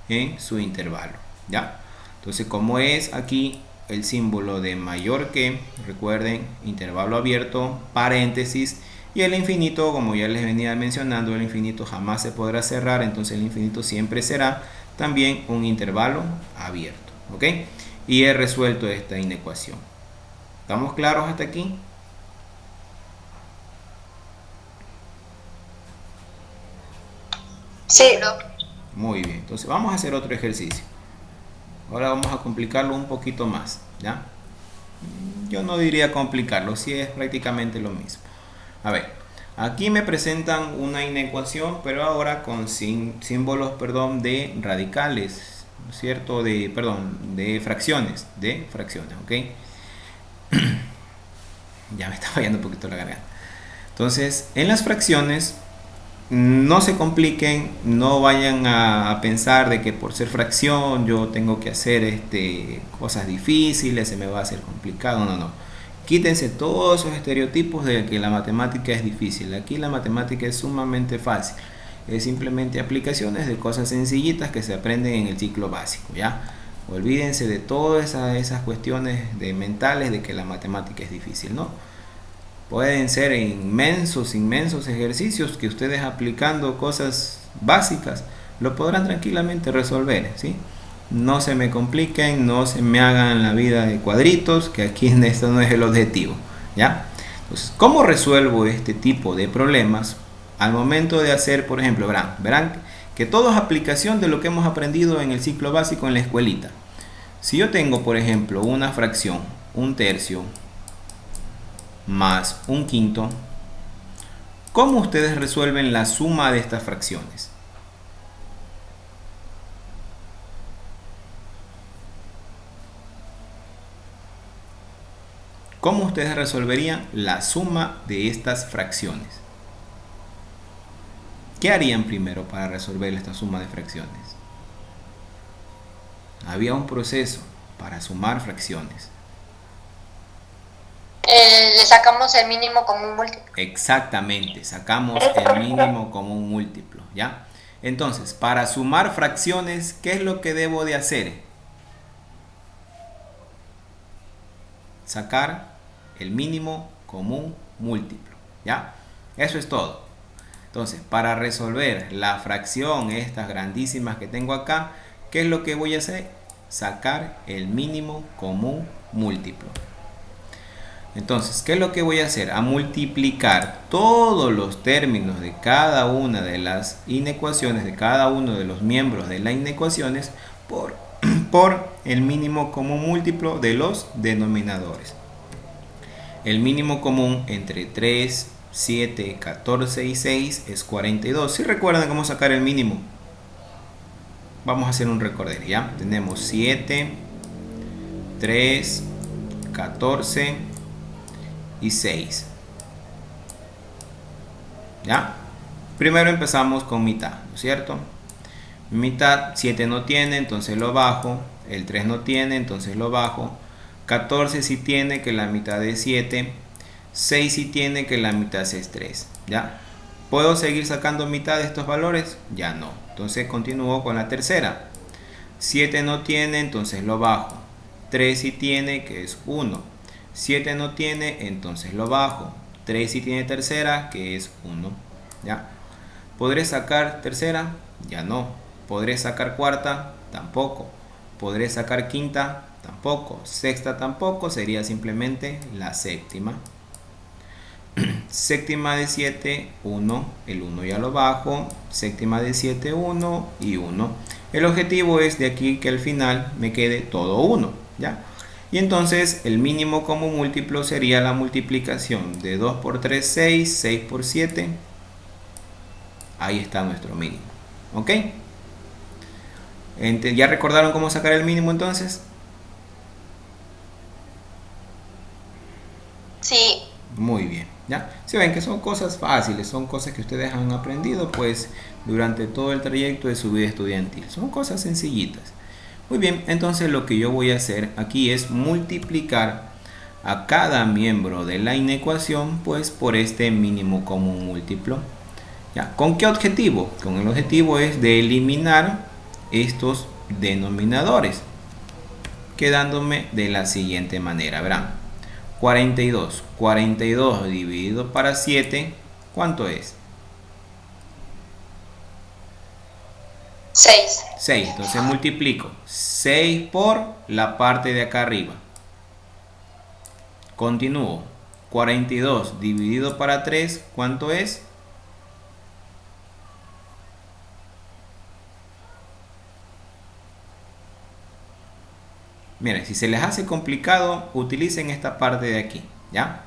en su intervalo. ¿Ya? Entonces, como es aquí el símbolo de mayor que, recuerden, intervalo abierto, paréntesis, y el infinito, como ya les venía mencionando, el infinito jamás se podrá cerrar, entonces el infinito siempre será también un intervalo abierto. ¿Ok? Y he resuelto esta inecuación. ¿Estamos claros hasta aquí? Sí. Muy bien, entonces vamos a hacer otro ejercicio. Ahora vamos a complicarlo un poquito más, ¿ya? Yo no diría complicarlo, sí es prácticamente lo mismo. A ver, aquí me presentan una inecuación, pero ahora con símbolos, perdón, de radicales, ¿cierto? De fracciones, ¿ok? Ya me está fallando un poquito la garganta. Entonces, en las fracciones, no se compliquen, no vayan a pensar de que por ser fracción yo tengo que hacer cosas difíciles, se me va a hacer complicado, no. Quítense todos esos estereotipos de que la matemática es difícil. Aquí la matemática es sumamente fácil. Es simplemente aplicaciones de cosas sencillitas que se aprenden en el ciclo básico, ¿ya? Olvídense de todas esas cuestiones mentales de que la matemática es difícil, ¿no? Pueden ser inmensos ejercicios que ustedes aplicando cosas básicas lo podrán tranquilamente resolver, ¿sí? No se me compliquen, no se me hagan la vida de cuadritos, que aquí esto no es el objetivo, ¿ya? Entonces, ¿cómo resuelvo este tipo de problemas? Al momento de hacer, por ejemplo, verán que todo es aplicación de lo que hemos aprendido en el ciclo básico en la escuelita. Si yo tengo, por ejemplo, una fracción, un tercio, más un quinto, ¿cómo ustedes resuelven la suma de estas fracciones? ¿Cómo ustedes resolverían la suma de estas fracciones? ¿Qué harían primero para resolver esta suma de fracciones? Había un proceso para sumar fracciones. Le sacamos el mínimo común múltiplo. Exactamente, sacamos el mínimo común múltiplo, ¿ya? Entonces, para sumar fracciones, ¿qué es lo que debo de hacer? Sacar el mínimo común múltiplo, ¿ya? Eso es todo. Entonces, para resolver la fracción, estas grandísimas que tengo acá, ¿qué es lo que voy a hacer? Sacar el mínimo común múltiplo. Entonces, ¿qué es lo que voy a hacer? A multiplicar todos los términos de cada una de las inecuaciones, de cada uno de los miembros de las inecuaciones, por el mínimo común múltiplo de los denominadores. El mínimo común entre 3, 7, 14 y 6 es 42. Si recuerdan cómo sacar el mínimo, vamos a hacer un recorder, ¿ya? Tenemos 7, 3, 14 y 6. ¿Ya? Primero empezamos con mitad, ¿no es cierto? Mitad, 7 no tiene, entonces lo bajo. El 3 no tiene, entonces lo bajo. 14 sí tiene, que la mitad de 7. 6 sí tiene, que la mitad es 3, ¿ya? ¿Puedo seguir sacando mitad de estos valores? Ya no. Entonces continúo con la tercera. 7 no tiene, entonces lo bajo. 3 sí tiene, que es 1. 7 no tiene, entonces lo bajo. 3 sí tiene tercera, que es 1, ¿ya? ¿Podré sacar tercera? Ya no. ¿Podré sacar cuarta? Tampoco. ¿Podré sacar quinta? Tampoco. Sexta tampoco, sería simplemente la séptima. Séptima de 7, 1. El 1 ya lo bajo. Séptima de 7, 1 y 1. El objetivo es de aquí que al final me quede todo 1, ¿ya? Y entonces el mínimo común múltiplo sería la multiplicación de 2 por 3, 6, 6 por 7. Ahí está nuestro mínimo. ¿Ok? ¿Ya recordaron cómo sacar el mínimo entonces? Sí. Muy bien, ¿ya? Si ven que son cosas fáciles, son cosas que ustedes han aprendido pues durante todo el trayecto de su vida estudiantil. Son cosas sencillitas. Muy bien, entonces lo que yo voy a hacer aquí es multiplicar a cada miembro de la inecuación pues por este mínimo común múltiplo. ¿Ya? ¿Con qué objetivo? Con el objetivo es de eliminar estos denominadores, quedándome de la siguiente manera. Verán, 42 dividido para 7, ¿cuánto es? 6. 6, entonces multiplico 6 por la parte de acá arriba. Continúo, 42 dividido para 3, ¿cuánto es? Miren, si se les hace complicado, utilicen esta parte de aquí, ¿ya?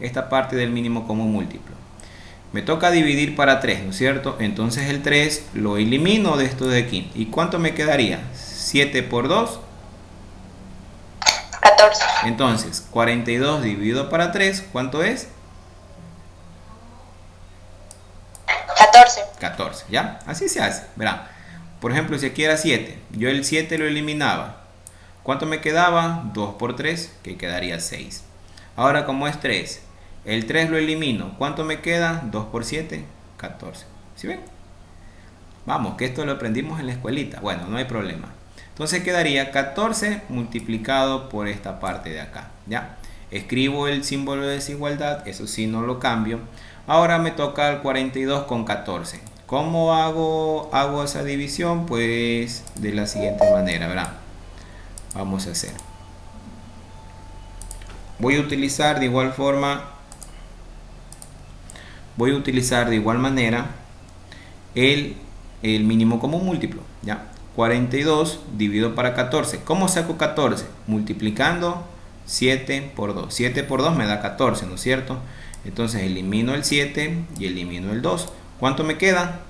Esta parte del mínimo común múltiplo. Me toca dividir para 3, ¿no es cierto? Entonces el 3 lo elimino de esto de aquí. ¿Y cuánto me quedaría? 7 por 2. 14. Entonces, 42 dividido para 3, ¿cuánto es? 14. 14, ¿ya? Así se hace, verán. Por ejemplo, si aquí era 7, yo el 7 lo eliminaba. ¿Cuánto me quedaba? 2 por 3, que quedaría 6. Ahora, como es 3, el 3 lo elimino. ¿Cuánto me queda? 2 por 7, 14. ¿Sí ven? Vamos, que esto lo aprendimos en la escuelita. Bueno, no hay problema. Entonces quedaría 14 multiplicado por esta parte de acá, ¿ya? Escribo el símbolo de desigualdad, eso sí no lo cambio. Ahora me toca el 42 con 14. ¿Cómo hago esa división? Pues de la siguiente manera, ¿verdad? Vamos a hacer. Voy a utilizar de igual manera el mínimo común múltiplo, ¿ya? 42 dividido para 14. ¿Cómo saco 14? Multiplicando 7 por 2. 7 por 2 me da 14, ¿no es cierto? Entonces elimino el 7 y elimino el 2. ¿Cuánto me queda?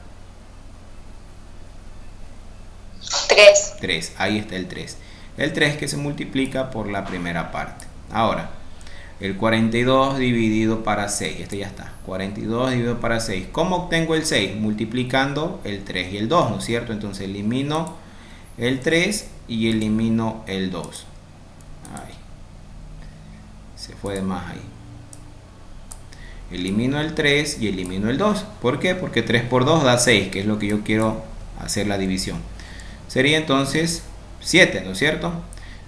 3. 3. Ahí está el 3. El 3 que se multiplica por la primera parte. Ahora, el 42 dividido para 6. Este ya está. 42 dividido para 6. ¿Cómo obtengo el 6? Multiplicando el 3 y el 2, ¿no es cierto? Entonces elimino el 3 y elimino el 2. Ahí. Se fue de más ahí. Elimino el 3 y elimino el 2. ¿Por qué? Porque 3 por 2 da 6, que es lo que yo quiero hacer la división. Sería entonces 7, ¿no es cierto?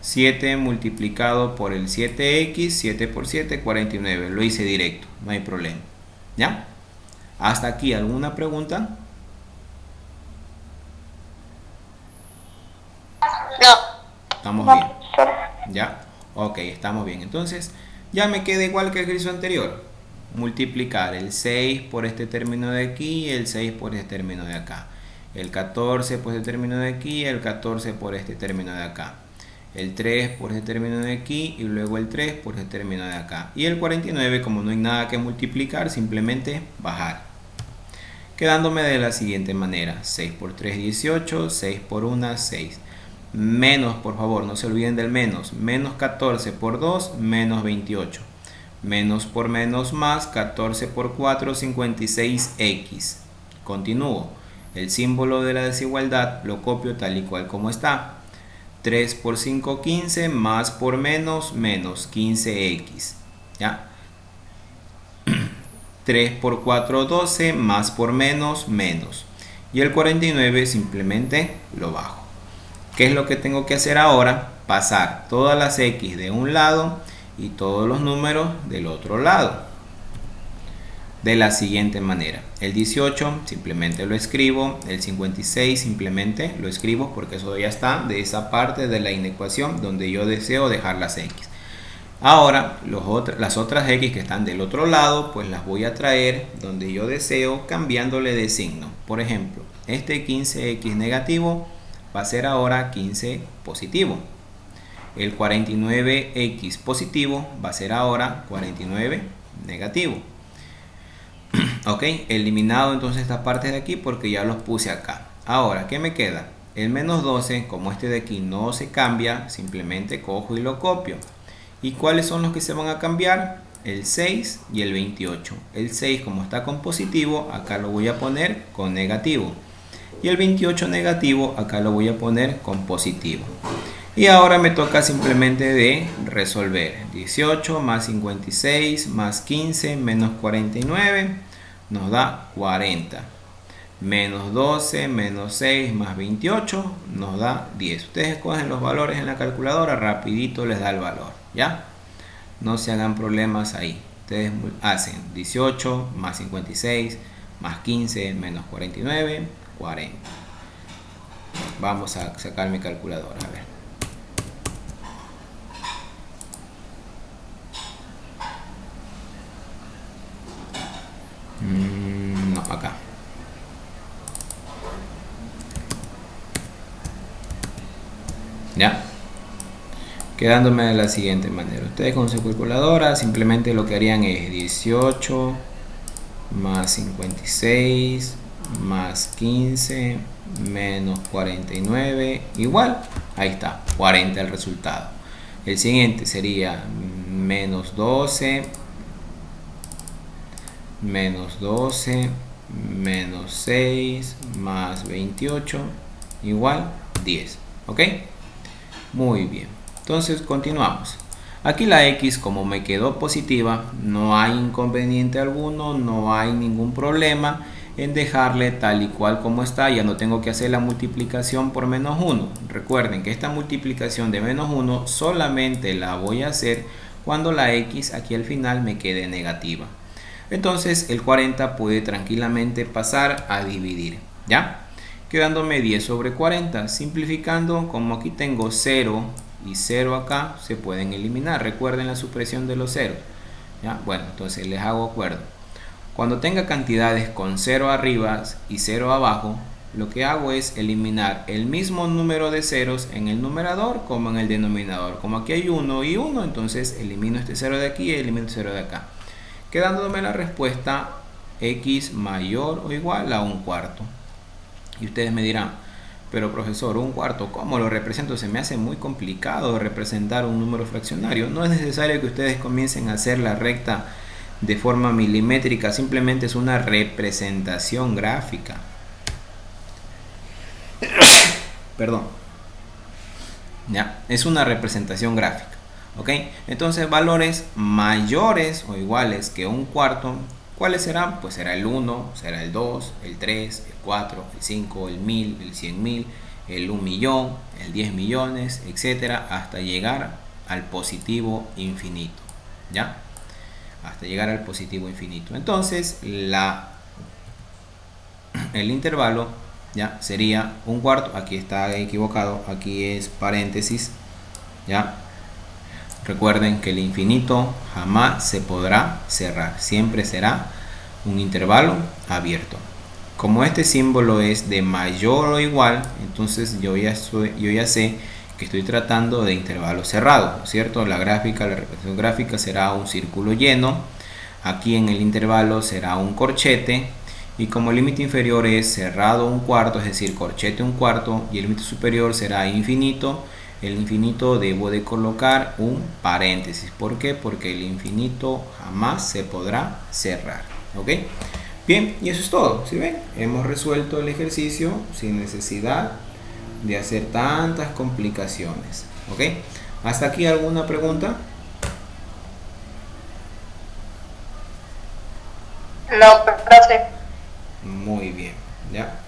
7 multiplicado por el 7x, 7 por 7, 49. Lo hice directo, no hay problema. ¿Ya? ¿Hasta aquí alguna pregunta? No. ¿Estamos bien? ¿Ya? Ok, estamos bien. Entonces, ya me queda igual que el ejercicio anterior. Multiplicar el 6 por este término de aquí y el 6 por este término de acá. El 14 por este término de aquí y el 14 por este término de acá. El 3 por este término de aquí y luego el 3 por este término de acá. Y el 49, como no hay nada que multiplicar, simplemente bajar. Quedándome de la siguiente manera. 6 por 3, 18. 6 por 1, 6. Menos, por favor, no se olviden del menos. Menos 14 por 2, menos 28. Menos por menos más, 14 por 4, 56x. Continúo. El símbolo de la desigualdad lo copio tal y cual como está. 3 por 5, 15, más por menos, menos 15x. ¿Ya? 3 por 4, 12, más por menos, menos. Y el 49 simplemente lo bajo. ¿Qué es lo que tengo que hacer ahora? Pasar todas las X de un lado y todos los números del otro lado. De la siguiente manera. El 18 simplemente lo escribo. El 56 simplemente lo escribo porque eso ya está de esa parte de la inecuación donde yo deseo dejar las X. Ahora las otras X que están del otro lado pues las voy a traer donde yo deseo cambiándole de signo. Por ejemplo, este 15X negativo va a ser ahora 15 positivo. El 49X positivo va a ser ahora 49 negativo. Ok, eliminado entonces esta parte de aquí porque ya los puse acá. Ahora, ¿qué me queda? El menos 12, como este de aquí no se cambia, simplemente cojo y lo copio. ¿Y cuáles son los que se van a cambiar? El 6 y el 28. El 6, como está con positivo, acá lo voy a poner con negativo. Y el 28 negativo, acá lo voy a poner con positivo. Y ahora me toca simplemente de resolver. 18 más 56 más 15 menos 49 nos da 40. Menos 12 menos 6 más 28 nos da 10. Ustedes escogen los valores en la calculadora, rapidito les da el valor, ¿ya? No se hagan problemas ahí. Ustedes hacen 18 más 56 más 15 menos 49, 40. Vamos a sacar mi calculadora, a ver. No, acá. Ya. Quedándome de la siguiente manera. Ustedes con su calculadora simplemente lo que harían es 18 más 56 más 15 menos 49 igual. Ahí está, 40 el resultado. El siguiente sería menos 12 menos 12 menos 6 más 28 igual 10. ¿Ok? Muy bien. Entonces continuamos. Aquí la X, como me quedó positiva, no hay inconveniente alguno, no hay ningún problema en dejarle tal y cual como está. Ya no tengo que hacer la multiplicación por menos 1. Recuerden que esta multiplicación de menos 1 solamente la voy a hacer cuando la X aquí al final me quede negativa. Entonces el 40 puede tranquilamente pasar a dividir, ¿ya? Quedándome 10 sobre 40. Simplificando, como aquí tengo 0 y 0 acá, se pueden eliminar. Recuerden la supresión de los ceros, ¿ya? Bueno, entonces les hago acuerdo. Cuando tenga cantidades con 0 arriba y 0 abajo, lo que hago es eliminar el mismo número de ceros en el numerador como en el denominador. Como aquí hay 1 y 1, entonces elimino este 0 de aquí y elimino este 0 de acá, quedándome la respuesta X mayor o igual a 1/4. Y ustedes me dirán, pero profesor, 1/4, ¿cómo lo represento? Se me hace muy complicado representar un número fraccionario. No es necesario que ustedes comiencen a hacer la recta de forma milimétrica, simplemente es una representación gráfica. Perdón. Ya, es una representación gráfica. ¿Ok? Entonces valores mayores o iguales que 1/4, ¿cuáles serán? Pues será el 1, será el 2, el 3, el 4, el 5, el 1000, el 100.000, el 1.000.000, el 10 millones, etcétera, hasta llegar al positivo infinito, ¿ya? Hasta llegar al positivo infinito. Entonces el intervalo ya sería 1/4. Aquí está equivocado, aquí es paréntesis, ¿ya? Recuerden que el infinito jamás se podrá cerrar, siempre será un intervalo abierto. Como este símbolo es de mayor o igual, entonces yo ya sé que estoy tratando de intervalo cerrado, ¿cierto? La representación gráfica será un círculo lleno, aquí en el intervalo será un corchete, y como el límite inferior es cerrado 1/4, es decir, corchete 1/4, y el límite superior será infinito, el infinito debo de colocar un paréntesis. ¿Por qué? Porque el infinito jamás se podrá cerrar. ¿Ok? Bien, y eso es todo. ¿Sí ven? Hemos resuelto el ejercicio sin necesidad de hacer tantas complicaciones. ¿Ok? ¿Hasta aquí alguna pregunta? No, profe. Muy bien, ¿ya?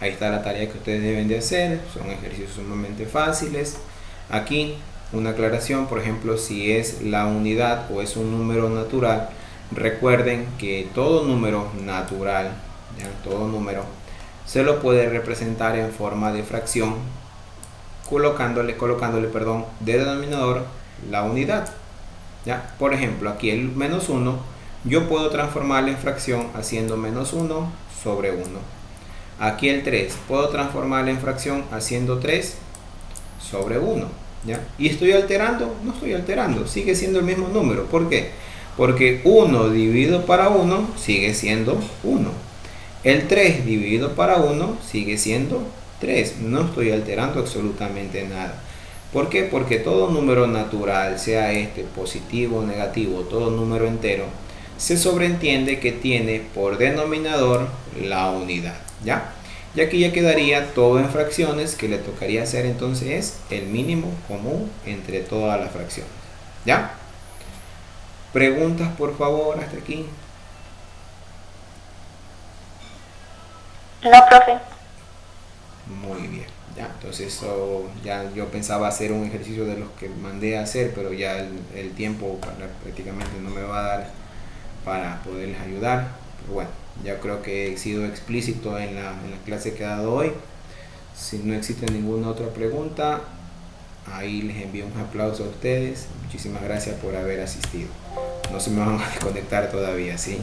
Ahí está la tarea que ustedes deben de hacer. Son ejercicios sumamente fáciles. Aquí una aclaración, por ejemplo, si es la unidad o es un número natural, recuerden que todo número natural, ¿ya? Todo número se lo puede representar en forma de fracción colocándole de denominador la unidad, ¿ya? Por ejemplo, aquí el menos 1 yo puedo transformarlo en fracción haciendo menos 1 sobre 1. Aquí el 3 puedo transformarlo en fracción haciendo 3 sobre 1, ¿ya? ¿Y estoy alterando? No estoy alterando, sigue siendo el mismo número. ¿Por qué? Porque 1 dividido para 1 sigue siendo 1. El 3 dividido para 1 sigue siendo 3. No estoy alterando absolutamente nada. ¿Por qué? Porque todo número natural, sea este positivo o negativo, todo número entero, se sobreentiende que tiene por denominador la unidad, ¿ya? Y aquí ya quedaría todo en fracciones, que le tocaría hacer entonces es el mínimo común entre todas las fracciones, ¿ya? Preguntas, por favor, hasta aquí. No, profe. Muy bien, ya. Entonces eso, ya yo pensaba hacer un ejercicio de los que mandé a hacer, pero ya el tiempo prácticamente no me va a dar para poderles ayudar. Pero bueno, ya creo que he sido explícito en la clase que he dado hoy. Si no existe ninguna otra pregunta, ahí les envío un aplauso a ustedes. Muchísimas gracias por haber asistido. No se me van a desconectar todavía, ¿sí?